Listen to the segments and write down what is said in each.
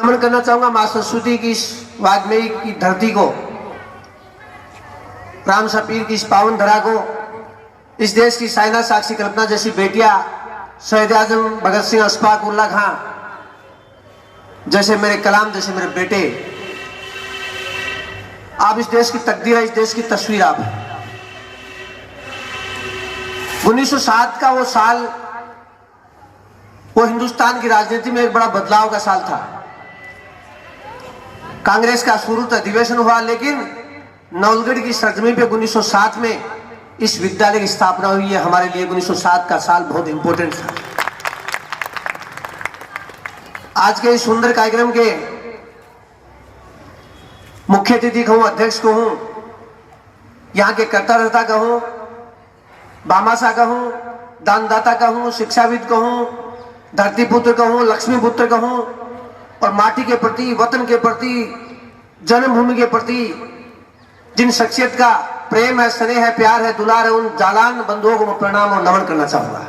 नमन करना चाहूंगा मां सरस्वती की इस वाग्मयी की धरती को, राम सपीर की इस पावन धरा को, इस देश की साइना साक्षी कल्पना जैसी बेटियां, शहीद आजम भगत सिंह, अशफाक उल्लाह खां जैसे मेरे कलाम, जैसे मेरे बेटे। आप इस देश की तकदीर है, इस देश की तस्वीर आप है। 1907 का वो साल, वो हिंदुस्तान की राजनीति में एक बड़ा बदलाव का साल था। कांग्रेस का शुरू अधिवेशन हुआ, लेकिन नवलगढ़ की सरजमी पे 1907 में इस विद्यालय की स्थापना हुई है। हमारे लिए 1907 का साल बहुत इंपॉर्टेंट था। आज के इस सुंदर कार्यक्रम के मुख्य अतिथि कहूं, अध्यक्ष कहूं, यहाँ के कर्ता धर्ता कहूं, भामाशाह कहूं, दानदाता कहूं, शिक्षाविद कहूं, धरती पुत्र कहूं, लक्ष्मी पुत्र कहूं, और माटी के प्रति, वतन के प्रति, जन्मभूमि के प्रति जिन शख्सियत का प्रेम है, स्नेह है, प्यार है, दुलार है, उन जालान बंधुओं को मैं प्रणाम और नमन करना चाहूंगा।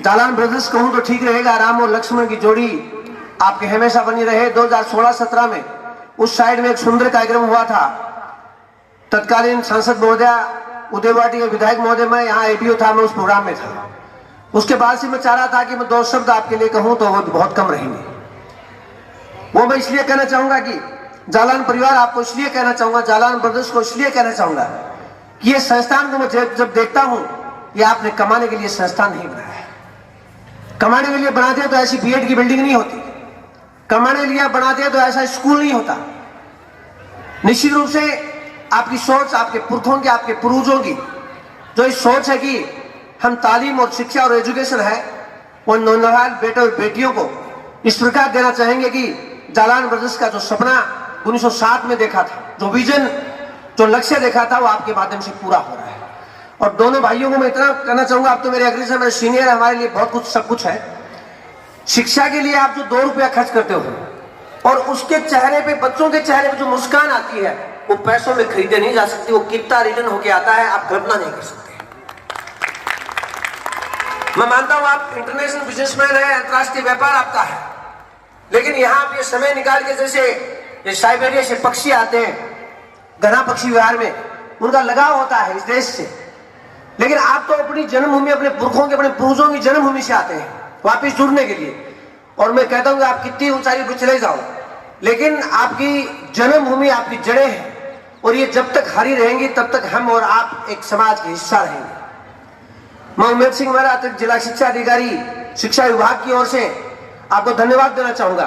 जालान ब्रदर्स कहूं तो ठीक रहेगा। राम और लक्ष्मण की जोड़ी आपके हमेशा बनी रहे। 2016-17 में उस साइड में एक सुंदर कार्यक्रम हुआ था। तत्कालीन सांसद महोदया, उदयवाटी के विधायक महोदय, मैं यहाँ एडीओ था, मैं उस प्रोग्राम में था। उसके बाद से मैं चाह रहा था कि मैं 2 शब्द आपके लिए कहूं तो वो बहुत कम रहेंगे। वो मैं इसलिए कहना चाहूंगा कि जालान परिवार, आपको इसलिए कहना चाहूंगा, जालान ब्रदर्स को इसलिए कहना चाहूंगा कि ये संस्थान को मैं जब देखता हूं, ये आपने कमाने के लिए संस्थान नहीं बनाया है। कमाने के लिए बनाते तो ऐसी बीएड की बिल्डिंग नहीं होती। कमाने के लिए बनाते तो ऐसा स्कूल नहीं होता। निश्चित रूप से आपकी सोच, आपके पुरखों की, आपके पूर्वजों की जो इस सोच है कि हम तालीम और शिक्षा और एजुकेशन है, वो नौनिहाल बेटे और बेटियों को इस प्रकार देना चाहेंगे कि जालान ब्रदर्स का जो सपना 1907 में देखा था, जो विजन, जो लक्ष्य देखा था, वो आपके माध्यम से पूरा हो रहा है। और दोनों भाइयों को मैं इतना कहना चाहूंगा, आप तो मेरे अग्रज हैं, मेरे सीनियर है, हमारे लिए बहुत कुछ, सब कुछ है। शिक्षा के लिए आप जो 2 रुपया खर्च करते हो और उसके चेहरे पे, बच्चों के चेहरे पे जो मुस्कान आती है, वो पैसों में खरीदे नहीं जा सकती। वो कितना रिटर्न होके आता है, आप कल्पना नहीं कर सकते। मैं मानता हूं आप इंटरनेशनल बिजनेसमैन है, अंतरराष्ट्रीय व्यापार आपका है, लेकिन यहां आप ये समय निकाल के, जैसे ये साइबेरिया से पक्षी आते हैं, घना पक्षी विहार में, उनका लगाव होता है इस देश से, लेकिन आप तो अपनी जन्मभूमि, अपने पुरखों के, अपने पूर्वजों की जन्मभूमि से आते हैं वापिस जुड़ने के लिए। और मैं कहता हूं कि आप कितनी ऊंचाई पर चले जाओ, लेकिन आपकी जन्मभूमि, आपकी जड़ें हैं, और ये जब तक हरी रहेंगी तब तक हम और आप एक समाज के हिस्सा रहेंगे। मैं उमेद सिंह मेहरा, अतिरिक्त जिला शिक्षा अधिकारी, शिक्षा विभाग की ओर से आपको धन्यवाद देना चाहूंगा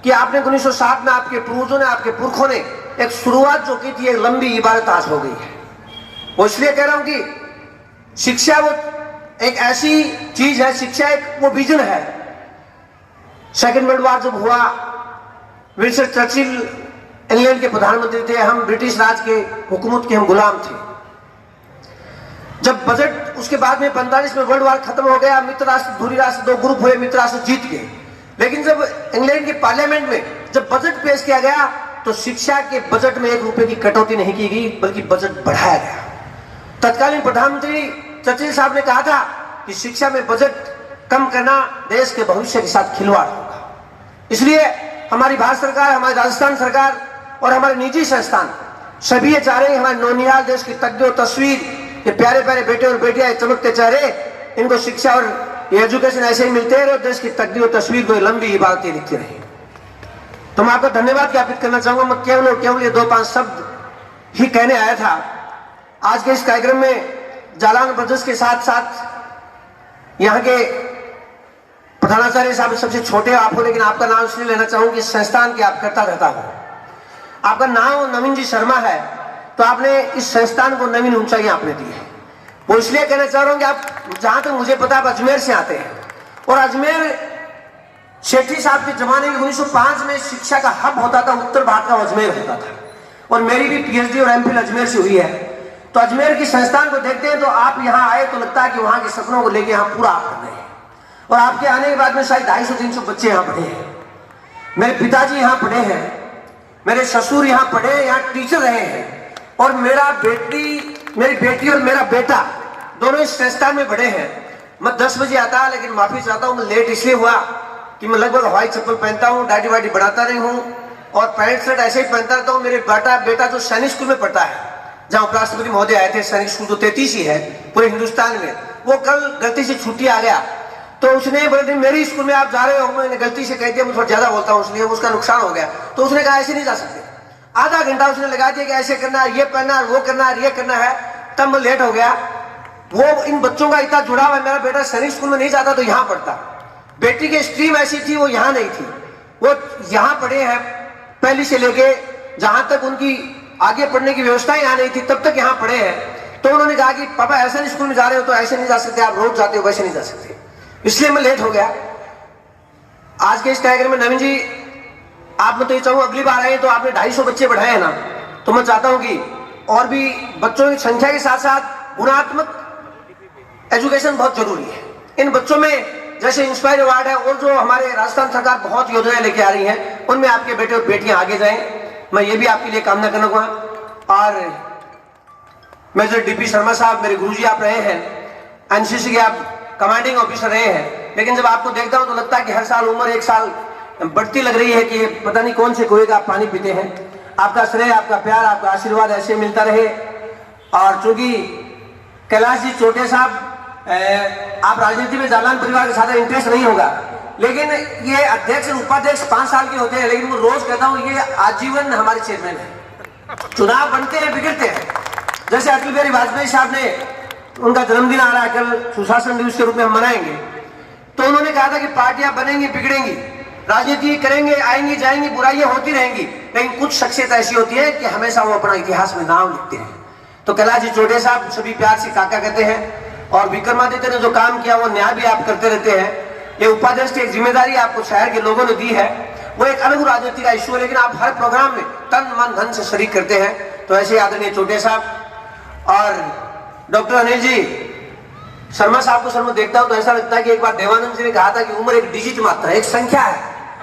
कि आपने 1907 में, आपके पूर्वजों ने, आपके पुरखों ने एक शुरुआत जो की थी, एक लंबी इबारत आज हो गई है। वो इसलिए कह रहा हूं कि शिक्षा वो एक ऐसी चीज है, शिक्षा एक वो विजन है। सेकेंड वर्ल्ड वॉर जब हुआ, विंस्टन चर्चिल इंग्लैंड के प्रधानमंत्री थे, हम ब्रिटिश राज के हुकूमत के हम गुलाम थे। जब बजट, उसके बाद में 45 में वर्ल्ड वॉर खत्म हो गया, मित्र राष्ट्र, धुरी राष्ट्र, 2 ग्रुप हुए, मित्र राष्ट्र जीत गए। लेकिन जब इंग्लैंड के पार्लियामेंट में जब बजट पेश किया गया, तो शिक्षा के बजट में 1 रुपए की कटौती नहीं की गई, बल्कि बजट बढ़ाया गया। तत्कालीन प्रधानमंत्री चर्चिल साहब ने कहा था कि शिक्षा में बजट कम करना देश के भविष्य के साथ खिलवाड़ होगा। इसलिए हमारी भारत सरकार, हमारी राजस्थान सरकार और हमारे निजी संस्थान सभी ये चाह रहे हैं हमारे नौनिहाल देश की तकदीर, तस्वीर, ये प्यारे प्यारे बेटे और बेटियां, चमकते चेहरे, इनको शिक्षा और ये एजुकेशन ऐसे ही मिलते रहे और देश की तकदीर और तस्वीर को लंबी इबारतें लिखती रही। तो मैं आपका धन्यवाद ज्ञापित करना चाहूंगा। मैं केवल ये 2-5 शब्द ही कहने आया था। आज के इस कार्यक्रम में जालान ब्रदर्स के साथ साथ यहाँ के प्रधानाचार्य साहब सबसे छोटे आप हो, लेकिन आपका नाम इसलिए लेना चाहूंगी, इस संस्थान के आप करता रहता हो। आपका नाम नवीन जी शर्मा है, तो आपने इस संस्थान को नवीन ऊंचाइयां आपने दी है। वो इसलिए कहना चाह रहा हूं कि आप, जहां तक मुझे पता, आप अजमेर से आते हैं, और अजमेर सेठी साहब के जमाने में 1905 में शिक्षा का हब होता था, उत्तर भारत का अजमेर होता था। और मेरी भी पीएचडी और एमफिल अजमेर से हुई है। तो अजमेर की संस्थान को देखते हैं तो आप यहाँ आए तो लगता है कि वहां के सपनों को लेके यहाँ पूरा आप कर रहे हैं। और आपके आने के बाद में शायद 250-300 बच्चे यहाँ पढ़े हैं। मेरे पिताजी यहाँ पढ़े हैं, मेरे ससुर यहाँ पढ़े, यहाँ टीचर रहे हैं, और मेरी बेटी और मेरा बेटा दोनों इस संस्थान में पढ़े हैं। मैं 10 बजे आता, लेकिन माफी चाहता हूँ, मैं लेट इसलिए हुआ कि मैं लगभग हवाई चप्पल पहनता हूँ, दाढ़ी वाड़ी बढ़ाता नहीं हूँ और पैंट शर्ट ऐसे ही पहनता रहता हूँ। मेरे बेटा जो सैनिक स्कूल में पढ़ता है, जहाँ उपराष्ट्रपति महोदय आए थे, सैनिक स्कूल जो 33 ही है पूरे हिंदुस्तान में, वो कल गलती से छुट्टी आ गया तो उसने बोले मेरी स्कूल में आप जा रहे हो, मैंने गलती से कह दिया, मैं थोड़ा ज्यादा बोलता हूँ इसलिए उसका नुकसान हो गया। तो उसने कहा ऐसे नहीं जा सकते। आधा घंटा उसने लगा दिया कि ऐसे करना है, ये पहनना है, वो करना है, ये करना है। तब मैं लेट हो गया। वो इन बच्चों का इतना जुड़ाव है। मेरा बेटा सैनिक स्कूल में नहीं जाता तो यहाँ पढ़ता, बेटी की स्ट्रीम ऐसी थी वो यहाँ नहीं थी, वो यहाँ पढ़े हैं पहली से लेके जहां तक उनकी आगे पढ़ने की व्यवस्था यहाँ नहीं थी तब तक यहाँ पढ़े हैं। तो उन्होंने कहा कि पापा ऐसे स्कूल में जा रहे हो तो ऐसे नहीं जा सकते, आप रोज जाते हो वैसे नहीं जा सकते, इसलिए मैं लेट हो गया। आज के इस कार्यक्रम में नवीन जी, आप मैं तो ये चाहूँ अगली बार आए तो आपने 250 बच्चे बढ़ाए हैं ना, तो मैं चाहता हूँ कि और भी बच्चों की संख्या के साथ साथ गुणात्मक एजुकेशन बहुत जरूरी है। इन बच्चों में जैसे इंस्पायर अवार्ड है और जो हमारे राजस्थान सरकार बहुत योजनाएं लेके आ रही हैं, उनमें आपके बेटे और बेटियां आगे जाएं, मैं ये भी आपके लिए कामना करूंगा। और मेजर डीपी शर्मा साहब मेरे गुरुजी आप रहे हैं, एनसीसी के आप कमांडिंग ऑफिसर रहे हैं, लेकिन जब आपको देखता हूं तो लगता है कि हर साल उम्र एक साल बढ़ती लग रही है कि पता नहीं कौन से कुएं का आप पानी पीते हैं। आपका स्नेह, आपका प्यार, आपका आशीर्वाद ऐसे मिलता रहे। और चूंकि कैलाश जी चोटे साहब, आप राजनीति में जालान परिवार के साथ इंटरेस्ट नहीं होगा, लेकिन ये अध्यक्ष और उपाध्यक्ष 5 साल के होते हैं, लेकिन मैं रोज कहता हूं ये आजीवन हमारे चेयरमैन है। चुनाव बनते हैं, बिगड़ते हैं। जैसे अटल बिहारी वाजपेयी साहब ने, उनका जन्मदिन आ रहा है कल, सुशासन दिवस के रूप में हम मनाएंगे, तो उन्होंने कहा था कि पार्टियां बनेंगी, बिगड़ेंगी, राजनीति करेंगे, आएंगी जाएंगी, बुराइयां होती रहेंगी, लेकिन कुछ शख्सियत ऐसी होती है कि हमेशा वो अपना इतिहास में नाम लिखते हैं। तो कैलाश जी चोटे साहब सभी प्यार से काका कहते हैं, और विक्रमादित्य ने जो काम किया वो न्याय भी आप करते रहते हैं। ये उपाध्यक्ष की एक जिम्मेदारी आपको शहर के लोगों ने दी है, वो एक अलग राजनीति का इश्यू है, लेकिन आप हर प्रोग्राम में तन मन धन से शरीक करते हैं। तो ऐसे आदरणीय चोटे साहब और डॉक्टर अनिल जी शर्मा साहब को सर मैं देखता हूं तो ऐसा लगता है कि एक बार देवानंद जी ने कहा था कि उम्र एक डिजिट मात्र है, एक संख्या है।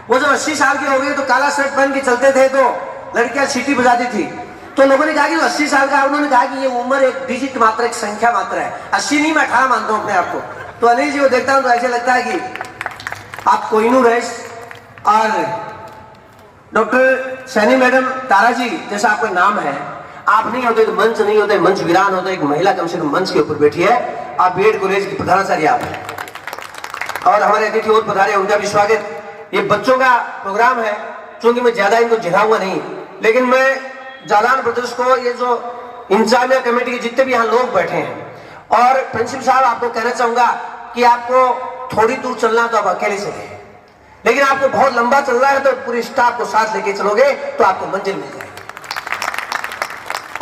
वो जब 80 साल के हो गए तो काला शर्ट पहन के चलते थे तो लड़कियां सीटी बजाती थी, तो लोगों ने कहा कि 80 साल का, उन्होंने कहा कि ये उम्र एक डिजिट मात्र, एक संख्या मात्र है। 80 नहीं, मैं 18 मानता हूं अपने आप को। तो अनिल जी को देखता हूं तो ऐसे लगता है कि आप कोहिनूर है। और डॉक्टर सैनी मैडम तारा जी जैसा आपका नाम है, आप नहीं होते तो मंच नहीं होते, मंच वीरान होता, एक महिला कम से कम मंच के ऊपर बैठी है। आप बीएड कॉलेज की प्रधानाचार्य आप हैं, और हमारे अतिथि और पधारे, उनका भी स्वागत। ये बच्चों का प्रोग्राम है, चूंकि मैं ज्यादा इनको झिलाऊंगा नहीं, लेकिन मैं जालान प्रदेश को, ये जो इंतजामिया कमेटी के जितने भी यहाँ लोग बैठे हैं, और प्रिंसिपल साहब आपको कहना चाहूंगा कि आपको थोड़ी दूर चलना तो आप अकेले चले, लेकिन आपको बहुत लंबा चल रहा है तो पूरी स्टाफ को साथ लेके चलोगे तो आपको मंजिल मिल जाएगी।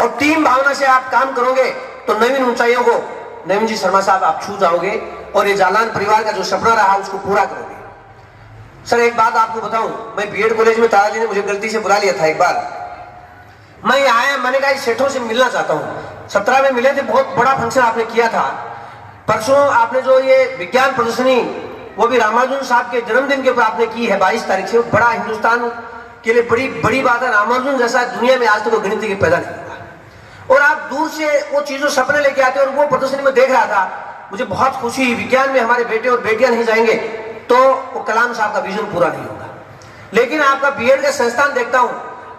और टीम भावना से आप काम करोगे तो नवीन ऊंचाइयों को नवीन जी शर्मा साहब आप छू जाओगे, और ये जालान परिवार का जो सपना रहा उसको पूरा करोगे। सर एक बात आपको बताऊं, मैं बीएड कॉलेज में, तारा जी ने मुझे गलती से बुला लिया था एक बार, मैं आया, मैंने कहा सेठों से मिलना चाहता हूं। 17 में मिले थे, बहुत बड़ा फंक्शन आपने किया था। परसों आपने जो ये विज्ञान प्रदर्शनी, वो भी रामानुजन साहब के जन्मदिन के ऊपर आपने की है 22 तारीख से, बड़ा हिंदुस्तान के लिए बड़ी बात है। रामानुजन जैसा दुनिया में आज तक तो गणित के पैदा नहीं हुआ, और आप दूर से वो चीजों सपने लेके आते, और वो प्रदर्शनी में देख रहा था, मुझे बहुत खुशी हुई। विज्ञान में हमारे बेटे और बेटियां नहीं जाएंगे तो वो कलाम साहब का विजन पूरा नहीं होगा। लेकिन आपका बीएड का संस्थान देखता हूं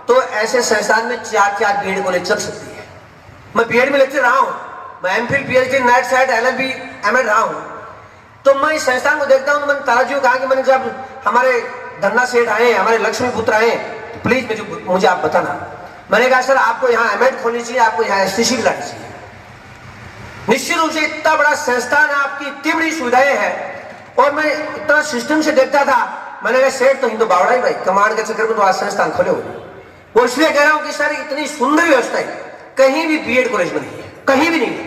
तो ऐसे संस्थान में 4 बीएड कॉलेज चल सकती है। मैं बीएड में लेक्चर रहा हूं, मैं MPhil, PhD, NET, SET, LLB, MEd रहा हूं, तो मैं इस संस्थान को देखता हूं तो मैंने ताराजी को कहा कि मैंने जब हमारे धन्ना सेठ आए, हमारे लक्ष्मी पुत्र आए, तो प्लीज मुझे आप बताना। मैंने कहा सर आपको यहाँ एमएड खोलनी चाहिए, आपको यहाँ एसटीसी भी लानी चाहिए। निश्चित रूप से इतना बड़ा संस्थान है, आपकी इतनी बड़ी सुविधाएं हैं, और मैं इतना सिस्टम से देखता था। मैंने कहा सेठ तो हिंदू बावड़ा ही भाई, कमांड के चक्कर में तो आज संस्थान खोले हुए। वो इसलिए कह रहा हूं कि सर इतनी सुंदर व्यवस्था है, कहीं भी बीएड कॉलेज में नहीं है, कहीं भी नहीं है।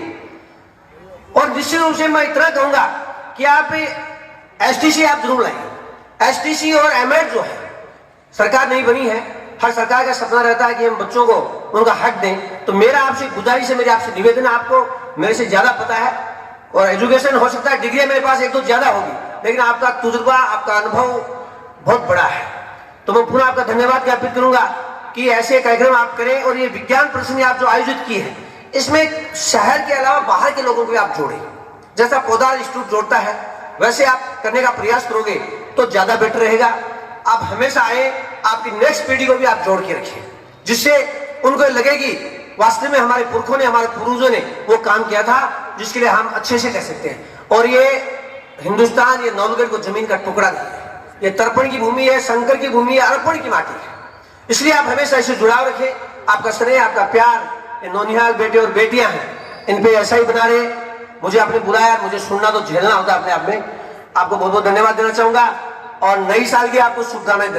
और निश्चित रूप से मैं इतना कहूंगा कि आप एसटीसी आप जरूर लाइए। एसटीसी और एमएड जो है, सरकार नहीं बनी है, हर सरकार का सपना रहता है कि हम बच्चों को उनका हक दें। तो मेरा आपसे गुजारिश है, मेरी आपसे निवेदन है, आपको मेरे से ज्यादा पता है, और एजुकेशन हो सकता है डिग्री मेरे पास 1-2 ज्यादा होगी, लेकिन आपका तजुर्बा, आपका अनुभव बहुत बड़ा है। तो मैं पुनः आपका धन्यवाद ज्ञापित करूंगा कि ऐसे कार्यक्रम आप करें, और ये विज्ञान प्रदर्शनी आप जो आयोजित की है, इसमें शहर के अलावा बाहर के लोगों को भी आप जोड़ें। जैसा पौधा इंस्टीट्यूट जोड़ता है, वैसे आप करने का प्रयास करोगे तो ज्यादा बेटर रहेगा। आप हमेशा आए, आपकी नेक्स्ट पीढ़ी को भी आप जोड़ के रखें, जिससे उनको लगे कि वास्तव में हमारे पुरखों ने, हमारे पूर्वजों ने वो काम किया था जिसके लिए हम अच्छे से कह सकते हैं। और ये हिंदुस्तान, ये नौलगढ़ को जमीन का टुकड़ा नहीं है, ये तर्पण की भूमि है, शंकर की भूमि है, अर्पण की माटी है। इसलिए आप हमेशा इसे जुड़ाव रखें। आपका स्नेह, आपका प्यार, ये नौनिहाल बेटे और बेटियां हैं, इन पे ऐसा ही बना रहे। मुझे आपने बुलाया, मुझे सुनना तो झेलना होता अपने आप में। आपको बहुत बहुत धन्यवाद देना चाहूंगा और नई साल की आपको शुभकामनाएं देना।